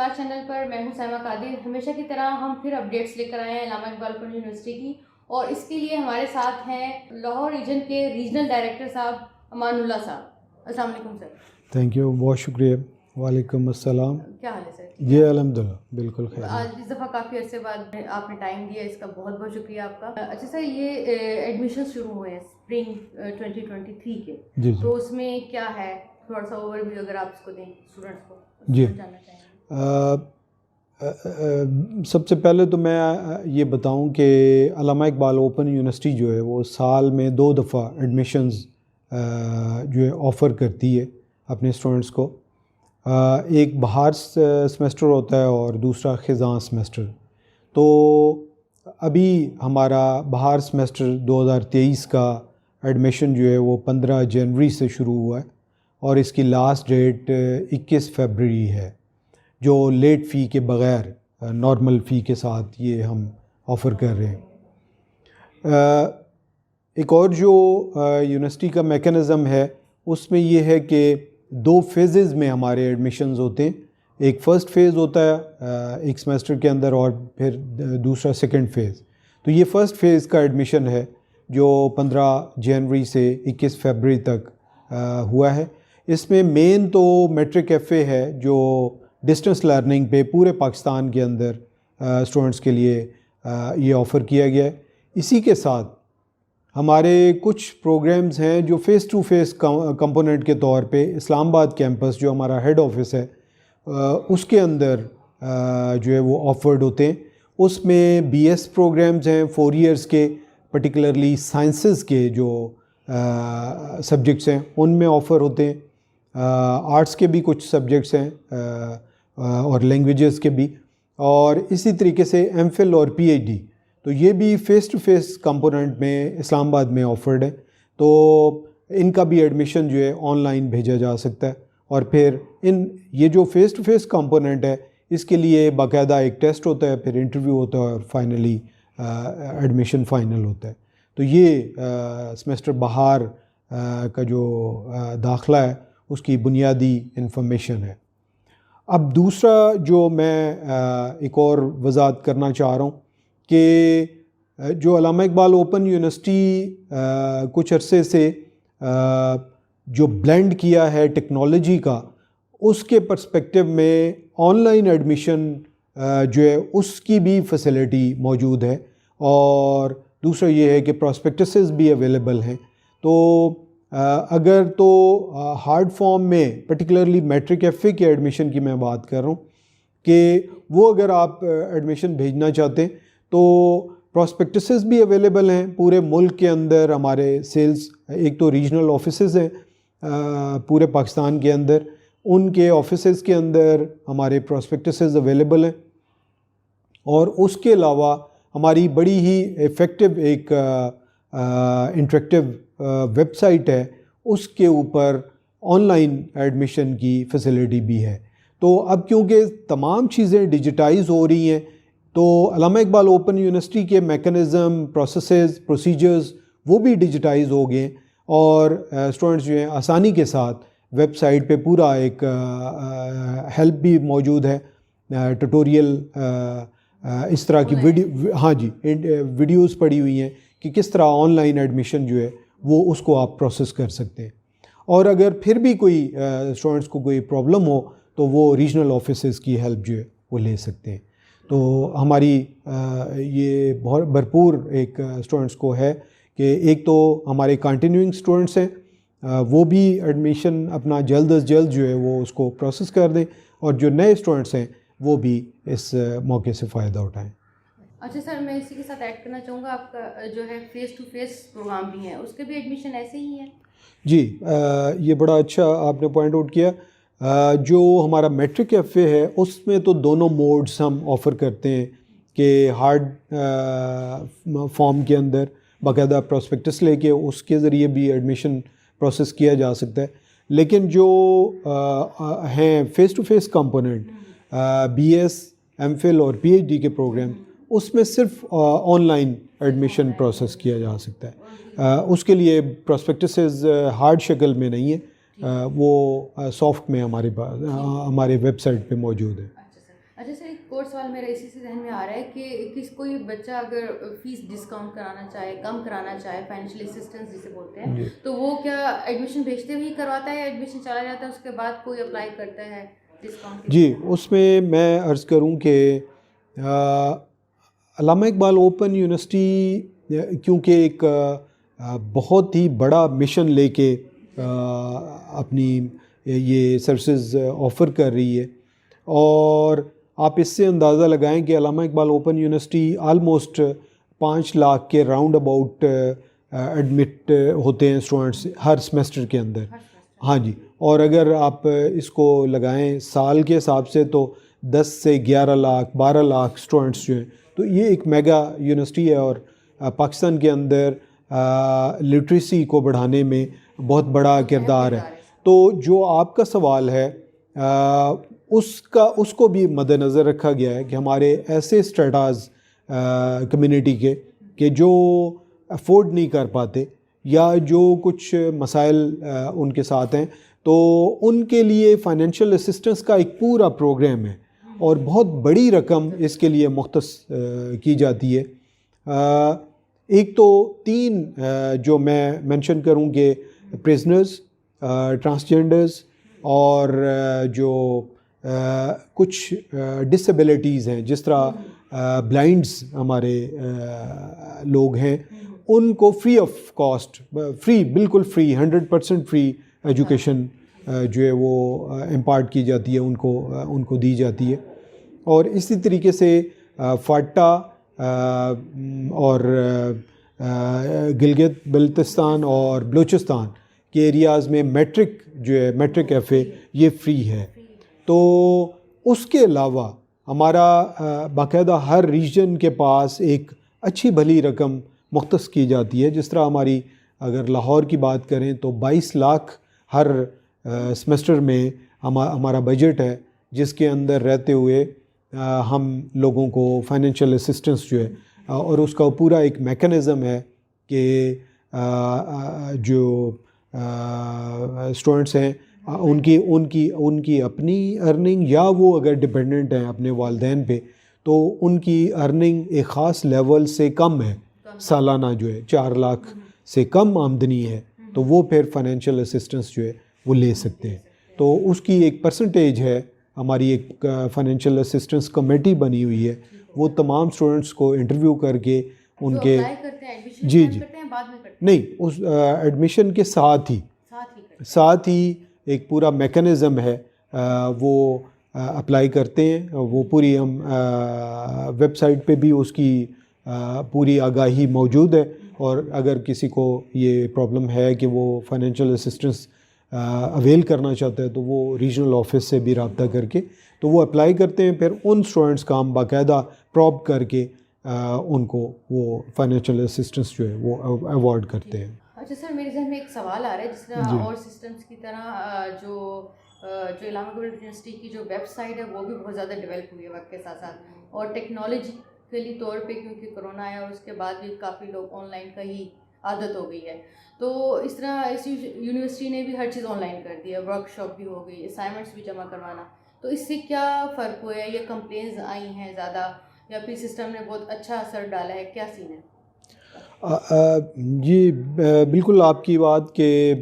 الفاظ چینل پر میں ہوں سائمہ قادر. ہمیشہ کی طرح ہم پھر اپڈیٹس لے کر آئے ہیں علامہ اقبال اوپن یونیورسٹی کی, اور اس کے لیے ہمارے ساتھ ہیں لاہور ریجن کے ریجنل ڈائریکٹر صاحب امان اللہ صاحب. السلام علیکم سر. تھینک یو, بہت شکریہ. وعلیکم السلام. کیا حال ہے سر؟ جی الحمدللہ بالکل خیر. آج اس دفعہ کافی عرصے بعد آپ نے ٹائم دیا, اس کا بہت بہت شکریہ آپ کا. اچھا سر, یہ ایڈمیشن شروع ہوئے ہیں اسپرنگ 2023 کے, جی تو اس میں کیا ہے تھوڑا سا اوور ویو اگر آپ اس کو دیں اسٹوڈنٹس کو جی جاننا چاہیں. سب سے پہلے تو میں یہ بتاؤں کہ علامہ اقبال اوپن یونیورسٹی جو ہے وہ سال میں 2 دفعہ ایڈمیشنز جو ہے آفر کرتی ہے اپنے اسٹوڈنٹس کو. ایک بہار سمیسٹر ہوتا ہے اور دوسرا خزاں سمیسٹر. تو ابھی ہمارا بہار سمیسٹر 2023 کا ایڈمیشن جو ہے وہ 15 جنوری سے شروع ہوا ہے, اور اس کی لاسٹ ڈیٹ 21 فیبرری ہے, جو لیٹ فی کے بغیر نارمل فی کے ساتھ یہ ہم آفر کر رہے ہیں. ایک اور جو یونیورسٹی کا میکانزم ہے اس میں یہ ہے کہ 2 فیزز میں ہمارے ایڈمیشنز ہوتے ہیں. ایک فرسٹ فیز ہوتا ہے ایک سمیسٹر کے اندر, اور پھر دوسرا سیکنڈ فیز. تو یہ فرسٹ فیز کا ایڈمیشن ہے جو 15 جنوری سے 21 فیبرری تک ہوا ہے. اس میں مین تو میٹرک ایف اے ہے جو ڈسٹنس لرننگ پہ پورے پاکستان کے اندر اسٹوڈنٹس کے لیے یہ آفر کیا گیا ہے. اسی کے ساتھ ہمارے کچھ پروگرامز ہیں جو فیس ٹو فیس کمپوننٹ کے طور پہ اسلام آباد کیمپس جو ہمارا ہیڈ آفس ہے اس کے اندر جو ہے وہ آفرڈ ہوتے ہیں. اس میں بی ایس پروگرامز ہیں 4 ایئرس کے, پرٹیکولرلی سائنسز کے جو سبجیکٹس ہیں ان میں آفر ہوتے ہیں. آرٹس کے بھی کچھ سبجیکٹس ہیں اور لینگویجز کے بھی, اور اسی طریقے سے ایم فل اور پی ایچ ڈی, تو یہ بھی فیس ٹو فیس کمپوننٹ میں اسلام آباد میں آفرڈ ہے. تو ان کا بھی ایڈمیشن جو ہے آن لائن بھیجا جا سکتا ہے, اور پھر یہ جو فیس ٹو فیس کمپوننٹ ہے اس کے لیے باقاعدہ ایک ٹیسٹ ہوتا ہے, پھر انٹرویو ہوتا ہے, اور فائنلی ایڈمیشن فائنل ہوتا ہے. تو یہ سمیسٹر بہار کا جو داخلہ ہے اس کی بنیادی انفارمیشن ہے. اب دوسرا جو میں ایک اور وضاحت کرنا چاہ رہا ہوں کہ جو علامہ اقبال اوپن یونیورسٹی کچھ عرصے سے جو بلینڈ کیا ہے ٹیکنالوجی کا, اس کے پرسپیکٹو میں آن لائن ایڈمیشن جو ہے اس کی بھی فیسلٹی موجود ہے, اور دوسرا یہ ہے کہ پراسپیکٹسز بھی اویلیبل ہیں. تو اگر تو ہارڈ فارم میں پرٹیکولرلی میٹرک ایف اے کے ایڈمیشن کی میں بات کر رہا ہوں کہ وہ اگر آپ ایڈمیشن بھیجنا چاہتے ہیں تو پراسپیکٹسز بھی اویلیبل ہیں پورے ملک کے اندر. ہمارے سیلز ایک تو ریجنل آفیسز ہیں پورے پاکستان کے اندر, ان کے آفیسز کے اندر ہمارے پراسپیکٹسز اویلیبل ہیں, اور اس کے علاوہ ہماری بڑی ہی ایفیکٹو ایک انٹریکٹیو ویب سائٹ ہے, اس کے اوپر آن لائن ایڈمیشن کی فیسلٹی بھی ہے. تو اب کیونکہ تمام چیزیں ڈیجیٹائز ہو رہی ہیں تو علامہ اقبال اوپن یونیورسٹی کے میکانزم, پروسیسز, پروسیجرز وہ بھی ڈیجیٹائز ہو گئے ہیں, اور اسٹوڈنٹس جو ہیں آسانی کے ساتھ ویب سائٹ پہ پورا ایک ہیلپ بھی موجود ہے, ٹیوٹوریل اس طرح کی ویڈیوز پڑی ہوئی ہیں کہ کس طرح آن لائن ایڈمیشن جو ہے وہ اس کو آپ پروسیس کر سکتے ہیں. اور اگر پھر بھی کوئی اسٹوڈنٹس کو کوئی پرابلم ہو تو وہ ریجنل آفیسز کی ہیلپ جو ہے وہ لے سکتے ہیں. تو ہماری یہ بہت بھرپور ایک اسٹوڈنٹس کو ہے کہ ایک تو ہمارے کنٹینیوئنگ اسٹوڈنٹس ہیں وہ بھی ایڈمیشن اپنا جلد از جلد جو ہے وہ اس کو پروسیس کر دیں, اور جو نئے اسٹوڈنٹس ہیں وہ بھی اس موقع سے فائدہ اٹھائیں. اچھا سر, میں اسی کے ساتھ ایڈ کرنا چاہوں گا, آپ کا جو ہے فیس ٹو فیس پروگرام بھی ہیں, اس کے بھی ایڈمیشن ایسے ہی ہیں؟ جی یہ بڑا اچھا آپ نے پوائنٹ آؤٹ کیا. جو ہمارا میٹرک ایف اے ہے اس میں تو دونوں موڈز ہم آفر کرتے ہیں کہ ہارڈ فارم کے اندر باقاعدہ پراسپیکٹس لے کے اس کے ذریعے بھی ایڈمیشن پروسیس کیا جا سکتا ہے, لیکن جو ہیں face to face component B S, M Phil اور پی ایچ ڈی کے پروگرام, اس میں صرف آن لائن ایڈمیشن پروسیس کیا جا سکتا ہے. اس کے لیے پراسپیکٹسز ہارڈ شکل میں نہیں ہے, وہ سافٹ میں ہمارے ویب سائٹ پہ موجود ہے. اچھا سر, ایک اور سوال میرا اسی سے ذہن میں آ رہا ہے کہ کوئی بچہ اگر فیس ڈسکاؤنٹ کرانا چاہے, کم کرانا چاہے, فائنینشیل اسسٹنس جسے بولتے ہیں, تو وہ کیا ایڈمیشن بھیجتے ہوئے ہی کرواتا ہے یا ایڈمیشن چلا جاتا ہے اس کے بعد کوئی اپلائی کرتا ہے ڈسکاؤنٹ؟ جی, اس میں میں عرض کروں کہ علامہ اقبال اوپن یونیورسٹی کیونکہ ایک بہت ہی بڑا مشن لے کے اپنی یہ سروسز آفر کر رہی ہے, اور آپ اس سے اندازہ لگائیں کہ علامہ Iqbal open university almost 5 lakh کے راؤنڈ اباؤٹ ایڈمٹ ہوتے ہیں اسٹوڈنٹس ہر سمیسٹر کے اندر. ہاں جی, اور اگر آپ اس کو لگائیں سال کے حساب سے تو 10 سے 11 لاکھ 12 لاکھ اسٹوڈنٹس جو ہیں, تو یہ ایک میگا یونیورسٹی ہے اور پاکستان کے اندر لٹریسی کو بڑھانے میں بہت بڑا کردار ہے. تو جو آپ کا سوال ہے اس کو بھی مد نظر رکھا گیا ہے کہ ہمارے ایسے اسٹریٹاز کمیونٹی کے کہ جو افورڈ نہیں کر پاتے یا جو کچھ مسائل ان کے ساتھ ہیں, تو ان کے لیے فائنینشیل اسسٹنس کا ایک پورا پروگرام ہے اور بہت بڑی رقم اس کے لیے مختص کی جاتی ہے. ایک تو 3 جو میں مینشن کروں کہ پریزنرز, ٹرانسجینڈرز اور جو کچھ ڈسیبلٹیز ہیں جس طرح بلائنڈز ہمارے لوگ ہیں, ان کو فری آف کاسٹ, بالکل فری 100% فری ایجوکیشن جو ہے وہ امپارٹ کی جاتی ہے, ان کو دی جاتی ہے. اور اسی طریقے سے فاٹا اور گلگت بلتستان اور بلوچستان کے ایریاز میں میٹرک جو ہے میٹرک ایف اے یہ فری ہے. تو اس کے علاوہ ہمارا باقاعدہ ہر ریجن کے پاس ایک اچھی بھلی رقم مختص کی جاتی ہے. جس طرح ہماری اگر لاہور کی بات کریں تو 22 لاکھ ہر سمیسٹر میں ہمارا بجٹ ہے, جس کے اندر رہتے ہوئے ہم لوگوں کو فائنینشیل اسسٹنس جو ہے, اور اس کا پورا ایک میکانزم ہے کہ جو اسٹوڈنٹس ہیں ان کی اپنی ارننگ یا وہ اگر ڈپینڈنٹ ہیں اپنے والدین پہ, تو ان کی ارننگ ایک خاص لیول سے کم ہے, سالانہ جو ہے 4 لاکھ سے کم آمدنی ہے, تو وہ پھر فائنینشیل اسسٹنس جو ہے وہ لے سکتے ہیں. تو اس کی ایک پرسنٹیج ہے, ہماری ایک فائنینشیل اسسٹنس کمیٹی بنی ہوئی ہے, وہ تمام اسٹوڈنٹس کو انٹرویو کر کے ان کے جی نہیں اس ایڈمیشن کے ساتھ ہی ایک پورا میکانزم ہے, وہ اپلائی کرتے ہیں. وہ پوری ہم ویب سائٹ پہ بھی اس کی پوری آگاہی موجود ہے, اور اگر کسی کو یہ پرابلم ہے کہ وہ فائنینشیل اسسٹنس اویل کرنا چاہتا ہے تو وہ ریجنل آفس سے بھی رابطہ کر کے تو وہ اپلائی کرتے ہیں. پھر ان اسٹوڈنٹس کا ہم باقاعدہ پراپ کر کے ان کو وہ فائنینشیل اسسٹنس جو ہے وہ ایوارڈ کرتے ہیں. اچھا سر, میرے ذہن میں ایک سوال آ رہا ہے, جس طرح اور سسٹمس کی طرح جو علامہ اقبال یونیورسٹی کی جو ویب سائٹ ہے وہ بھی بہت زیادہ ڈیولپ ہوئی ہے وقت کے ساتھ ساتھ, اور ٹیکنالوجیکلی طور پہ کیونکہ کرونا آیا اور اس کے بعد بھی کافی لوگ آن لائن کا ہی عادت ہو گئی ہے, تو اس طرح اس یونیورسٹی نے بھی ہر چیز آن لائن کر دی ہے, ورک شاپ بھی ہو گئی, اسائنمنٹس بھی جمع کروانا. تو اس سے کیا فرق ہوا ہے, یا کمپلینز آئی ہیں زیادہ, یا پھر سسٹم نے بہت اچھا اثر ڈالا ہے, کیا سین ہے؟ جی بالکل آپ کی بات کہ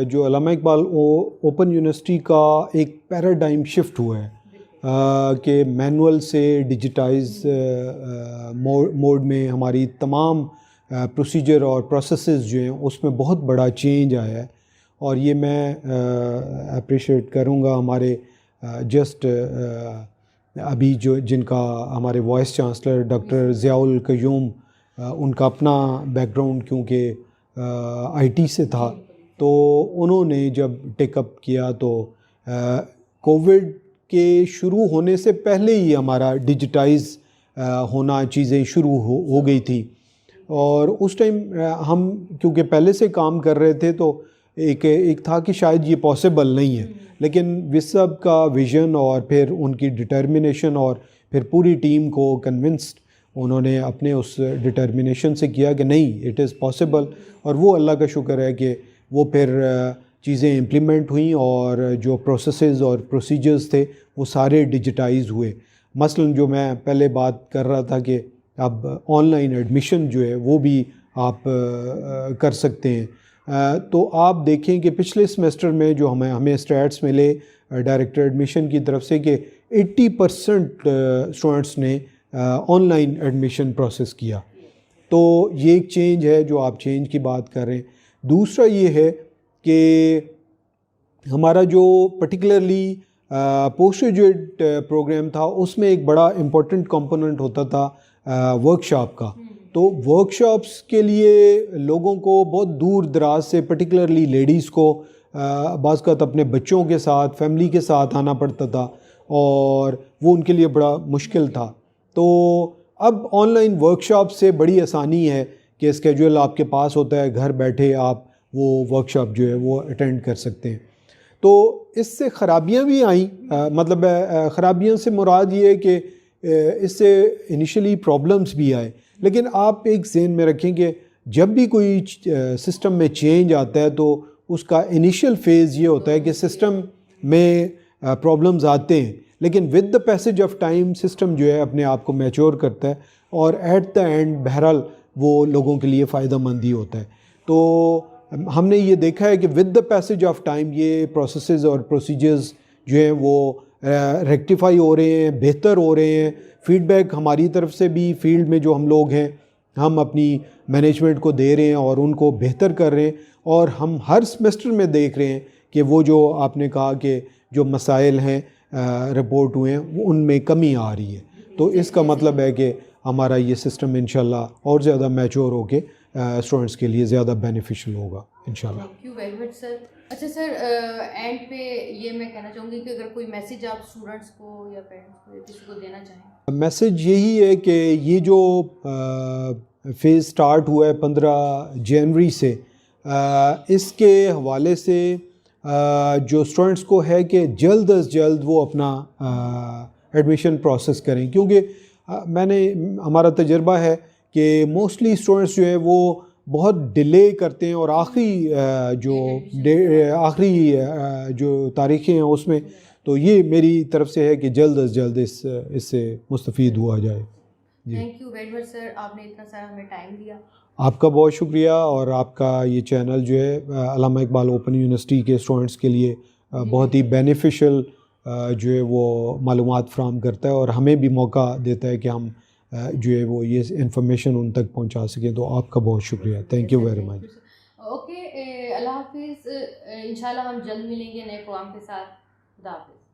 جو علامہ اقبال اوپن یونیورسٹی کا ایک پیراڈائم شفٹ ہوا ہے کہ مینول سے ڈیجیٹائز موڈ میں ہماری تمام پروسیجر اور پروسیسز جو ہیں اس میں بہت بڑا چینج آیا ہے. اور یہ میں اپریشیٹ کروں گا ہمارے جسٹ ابھی جن کا ہمارے وائس چانسلر ڈاکٹر ضیاء القیوم, ان کا اپنا بیک گراؤنڈ کیونکہ آئی ٹی سے تھا, تو انہوں نے جب ٹیک اپ کیا تو کووڈ کے شروع ہونے سے پہلے ہی ہمارا ڈیجیٹائز ہونا چیزیں شروع ہو گئی تھی. اور اس ٹائم ہم کیونکہ پہلے سے کام کر رہے تھے تو ایک تھا کہ شاید یہ پاسبل نہیں ہے, لیکن وسب کا ویژن اور پھر ان کی ڈٹرمنیشن اور پھر پوری ٹیم کو کنونسڈ انہوں نے اپنے اس ڈٹرمنیشن سے کیا کہ نہیں اٹ از پاسبل. اور وہ اللہ کا شکر ہے کہ وہ پھر چیزیں امپلیمنٹ ہوئیں اور جو پروسیسز اور پروسیجرز تھے وہ سارے ڈیجیٹائز ہوئے. مثلاً جو میں پہلے بات کر رہا تھا کہ اب آن لائن ایڈمیشن جو ہے وہ بھی آپ کر سکتے ہیں. تو آپ دیکھیں کہ پچھلے سمیسٹر میں جو ہمیں اسٹیٹس ملے ڈائریکٹر ایڈمیشن کی طرف سے کہ 80% اسٹوڈنٹس نے آن لائن ایڈمیشن پروسیس کیا. تو یہ ایک چینج ہے جو آپ چینج کی بات کر رہے ہیں. دوسرا یہ ہے کہ ہمارا جو پرٹیکولرلی پوسٹ گریجویٹ پروگرام تھا اس میں ایک بڑا امپورٹنٹ کمپوننٹ ہوتا تھا ورک شاپ کا. تو ورک شاپس کے لیے لوگوں کو بہت دور دراز سے پرٹیکولرلی لیڈیز کو بعض اوقات اپنے بچوں کے ساتھ فیملی کے ساتھ آنا پڑتا تھا اور وہ ان کے لیے بڑا مشکل تھا. تو اب آن لائن ورک شاپ سے بڑی آسانی ہے کہ اسکیجول آپ کے پاس ہوتا ہے, گھر بیٹھے آپ وہ ورک شاپ جو ہے وہ اٹینڈ کر سکتے ہیں. تو اس سے خرابیاں بھی آئیں, مطلب خرابیاں سے مراد یہ ہے کہ اس سے انیشلی پرابلمس بھی آئے, لیکن آپ ایک ذہن میں رکھیں کہ جب بھی کوئی سسٹم میں چینج آتا ہے تو اس کا انیشیل فیز یہ ہوتا ہے کہ سسٹم میں پرابلمز آتے ہیں, لیکن with the passage of time system جو ہے اپنے آپ کو میچور کرتا ہے اور ایٹ دا اینڈ بہرحال وہ لوگوں کے لیے فائدہ مند ہی ہوتا ہے. تو ہم نے یہ دیکھا ہے کہ with the passage of time یہ پروسیسز اور پروسیجرز جو ہیں وہ ریکٹیفائی ہو رہے ہیں, بہتر ہو رہے ہیں. فیڈ بیک ہماری طرف سے بھی فیلڈ میں جو ہم لوگ ہیں ہم اپنی مینجمنٹ کو دے رہے ہیں اور ان کو بہتر کر رہے ہیں, اور ہم ہر سمیسٹر میں دیکھ رہے ہیں کہ وہ جو آپ نے کہا کہ جو مسائل ہیں رپورٹ ہوئے ہیں وہ ان میں کمی آ رہی ہے. تو اس کا مطلب ہے کہ ہمارا یہ سسٹم انشاءاللہ اور زیادہ میچور ہو کے اسٹوڈنٹس کے لیے زیادہ بینیفیشل ہوگا انشاءاللہ. تھینک یو ویری مچ سر. اچھا سر, اینڈ پہ یہ میں کہنا چاہوں گی کہ اگر کوئی میسیج آپ اسٹوڈنٹس کو یا پیرنٹس کو یا کسی کو دینا چاہیں. میسیج یہی ہے کہ یہ جو فیز سٹارٹ ہوا ہے 15 جنوری سے, اس کے حوالے سے جو اسٹوڈنٹس کو ہے کہ جلد از جلد وہ اپنا ایڈمیشن پروسیس کریں, کیونکہ ہمارا تجربہ ہے کہ موسٹلی اسٹوڈنٹس جو ہے وہ بہت ڈیلے کرتے ہیں اور آخری جو تاریخیں ہیں اس میں. تو یہ میری طرف سے ہے کہ جلد از جلد اس سے مستفید ہوا جائے. تھینک یو ویری مچ سر, آپ نے اتنا سارا ہمیں ٹائم دیا. آپ کا بہت شکریہ, اور آپ کا یہ چینل جو ہے علامہ اقبال اوپن یونیورسٹی کے اسٹوڈنٹس کے لیے بہت ہی بینیفیشل جو ہے وہ معلومات فراہم کرتا ہے, اور ہمیں بھی موقع دیتا ہے کہ ہم جو ہے وہ یہ انفارمیشن ان تک پہنچا سکیں. تو آپ کا بہت شکریہ. Thank you very much. Okay, Allah حافظ. انشاءاللہ ہم جلد ملیں گے نئے پروگرام کے ساتھ. خدا حافظ.